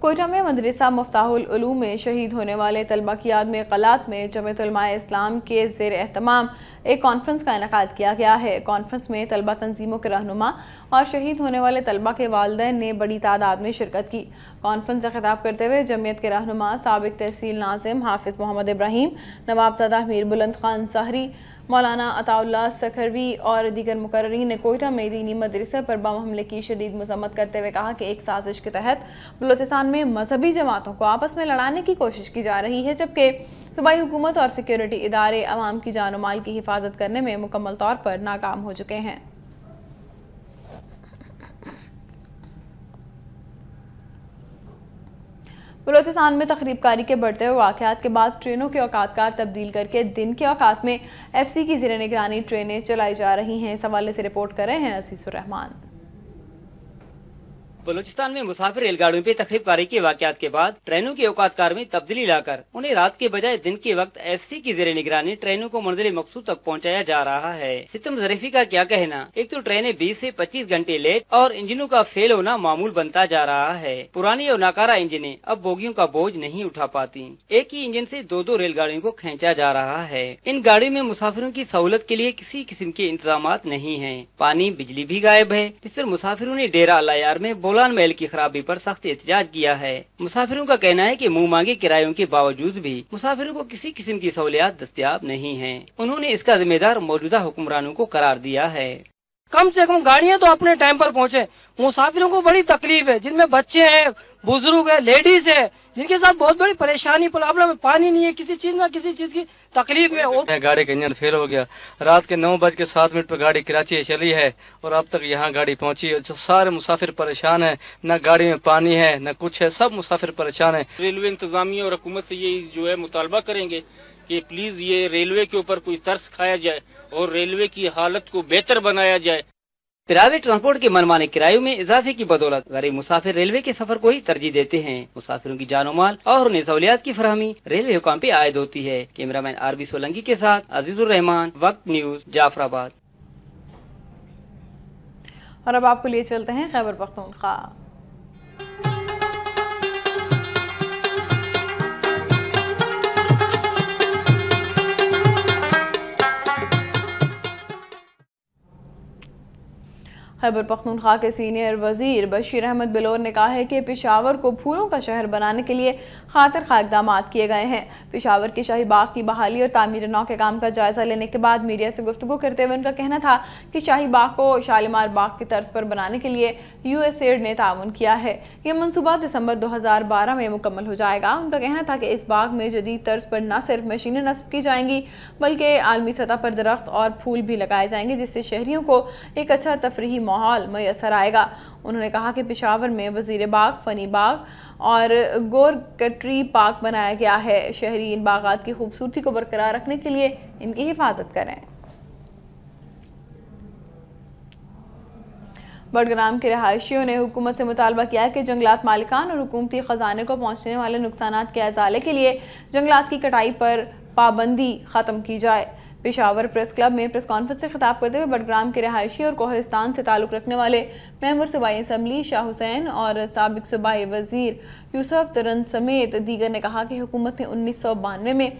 कोयटा में मदरसा मुफ्ताहुल उलूम में शहीद होने वाले तलबा की याद में क़लात में जमीयत उलमाए इस्लाम के ज़ेर एहतमाम एक कॉन्फ्रेंस का इनेकाद किया गया है। कॉन्फ्रेंस में तलबा तंजीमों के रहनुमा और शहीद होने वाले तलबा के वालिदैन ने बड़ी तादाद में शिरकत की। कॉन्फ्रेंस से खिताब करते हुए जमीयत के रहनुमा साबिक तहसील नाज़िम हाफिज़ मोहम्मद इब्राहिम, नवाबज़ादा मीर बुलंद खान ज़हरी, मौलाना अताउल्लाह सखरवी और दीगर मुकर्ररीन ने कोयटा में दीनी मदरसे पर बम हमले की शदीद मजम्मत करते हुए कहा कि एक साजिश के तहत बलूचिस्तान में मजहबी जमातों को आपस में लड़ाने की कोशिश की जा रही है, जबकि सूबाई हुकूमत और सिक्योरिटी इदारे अवाम की जान और माल की हिफाजत करने में मुकम्मल तौर पर नाकाम हो चुके हैं। बलूचिस्तान में तखरीबकारी के बढ़ते हुए वाक़यात के बाद ट्रेनों के औकातकार तब्दील करके दिन के औकात में FC की ज़ेर निगरानी ट्रेनें चलाई जा रही हैं। इस हवाले से रिपोर्ट कर रहे हैं असीसुर रहमान। बलूचिस्तान में मुसाफिर रेलगाड़ियों पे तखरीबकारी के वाकयात के बाद ट्रेनों के औकातकार में तब्दीली लाकर उन्हें रात के बजाय दिन के वक्त FC की ज़ेर निगरानी ट्रेनों को मंजिल मकसूद तक पहुंचाया जा रहा है। सितम ज़रीफी का क्या कहना, एक तो ट्रेनें 20 से 25 घंटे लेट और इंजनों का फेल होना मामूल बनता जा रहा है। पुरानी और नाकारा इंजनें अब बोगियों का बोझ नहीं उठा पाती। एक ही इंजन से दो दो रेलगाड़ियों को खींचा जा रहा है। इन गाड़ियों में मुसाफिरों की सहूलत के लिए किसी किस्म के इंतजाम नहीं है। पानी बिजली भी गायब है, जिस पर मुसाफिरों ने डेरा अल्लायार में बोलान महल की खराबी पर सख्त एहतजाज किया है। मुसाफिरों का कहना है कि मुंह मांगे किरायों के बावजूद भी मुसाफिरों को किसी किस्म की सहूलियात दस्तयाब नहीं है। उन्होंने इसका जिम्मेदार मौजूदा हुक्मरानों को करार दिया है। कम से कम गाड़ियां तो अपने टाइम पर पहुंचे। मुसाफिरों को बड़ी तकलीफ है, जिनमें बच्चे हैं, बुजुर्ग है, लेडीज है, जिनके साथ बहुत बड़ी परेशानी प्रॉब्लम है। पानी नहीं है, किसी चीज की तकलीफ में। और गाड़ी का इंजन फेल हो गया। रात के 9:07 पर गाड़ी कराची चली है और अब तक यहाँ गाड़ी पहुँची। सारे मुसाफिर परेशान है, न गाड़ी में पानी है न कुछ है, सब मुसाफिर परेशान है। रेलवे इंतजामिया और हुकूमत से ये जो है मुतालबा करेंगे कि प्लीज ये रेलवे के ऊपर कोई तरस खाया जाए और रेलवे की हालत को बेहतर बनाया जाए। प्राइवेट ट्रांसपोर्ट के मनमाने किरायों में इजाफे की बदौलत गरीब मुसाफिर रेलवे के सफर को ही तरजीह देते हैं। मुसाफिरों की जानो माल और उन्हें सहूलियात की फराहमी रेलवे हुकाम पे आयद होती है। कैमरामैन RB सोलंकी के साथ अजीजुर रहमान, वक्त न्यूज, जाफराबाद। और अब आपको लिए चलते हैं खैबर पख्तूनख्वा। खैबर पख्तूनख्वा के सीनियर वजीर बशीर अहमद बिलोर ने कहा है कि पेशावर को फूलों का शहर बनाने के लिए खातिर खा इक़दाम किए गए हैं। पेशावर के शाही बाग की बहाली और तामीर नौ के काम का जायजा लेने के बाद मीडिया से गुफ्तगू करते हुए उनका कहना था कि शाही बाग को शालीमार बाग की तर्ज पर बनाने के लिए USAID ने ताउन किया है। ये मनसूबा दिसंबर 2012 में मुकम्मल हो जाएगा। उनका कहना था कि इस बाग में जदीद तर्ज पर न सिर्फ मशीनें नस्ब की जाएंगी बल्कि आलमी सतह पर दरख्त और फूल भी लगाए जाएंगे, जिससे शहरियों को एक अच्छा तफरीही माहौल मैसर आएगा। उन्होंने कहा कि पेशावर में वजीर बाग, फनी बाग और गोरकट्री पार्क बनाया गया है। शहरी इन बागात की खूबसूरती को बरकरार रखने के लिए इनकी हिफाजत करें। बडग्राम के रहायशियों ने हुकूमत से मुतालबा किया है कि जंगलात मालिकान और हुकूमती खजाने को पहुँचने वाले नुकसानात के अजाले के लिए जंगलात की कटाई पर पाबंदी ख़त्म की जाए। पेशावर प्रेस क्लब में प्रेस कॉन्फ्रेंस से खिताब करते हुए बडग्राम के रहायशी और कोहिस्तान से ताल्लुक़ रखने वाले मेंबर सूबाई असम्बली शाह हुसैन और साबिक सूबाई वजीर यूसुफ तरन समेत दीगर ने कहा कि हुकूमत ने 1992 में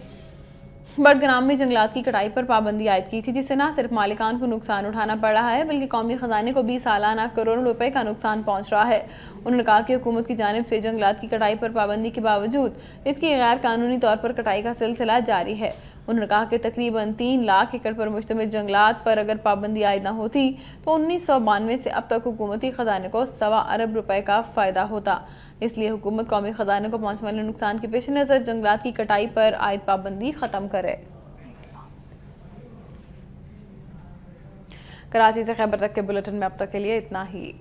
बडग्राम में जंगलात की कटाई पर पाबंदी आयद की थी, जिससे न सिर्फ मालिकान को नुकसान उठाना पड़ रहा है बल्कि कौमी खजाने को भी सालाना करोड़ों रुपए का नुकसान पहुंच रहा है। उन्होंने कहा कि हुकूमत की जानिब से जंगलात की कटाई पर पाबंदी के बावजूद इसकी गैर कानूनी तौर पर कटाई का सिलसिला जारी है। उन्होंने कहा कि तकरीबन 3 लाख एकड़ पर मुश्तमिल जंगलात पर अगर पाबंदी आयद न होती तो 1992 से अब तक हुकूमती खजाने को 1.25 अरब रुपए का फ़ायदा होता। इसलिए हुकूमत कौमी खजाने को पहुंचने वाले नुकसान के पेश नज़र जंगलात की कटाई पर आयद पाबंदी ख़त्म करे। कराची से खैबर तक के बुलेटिन में अब तक के लिए इतना ही।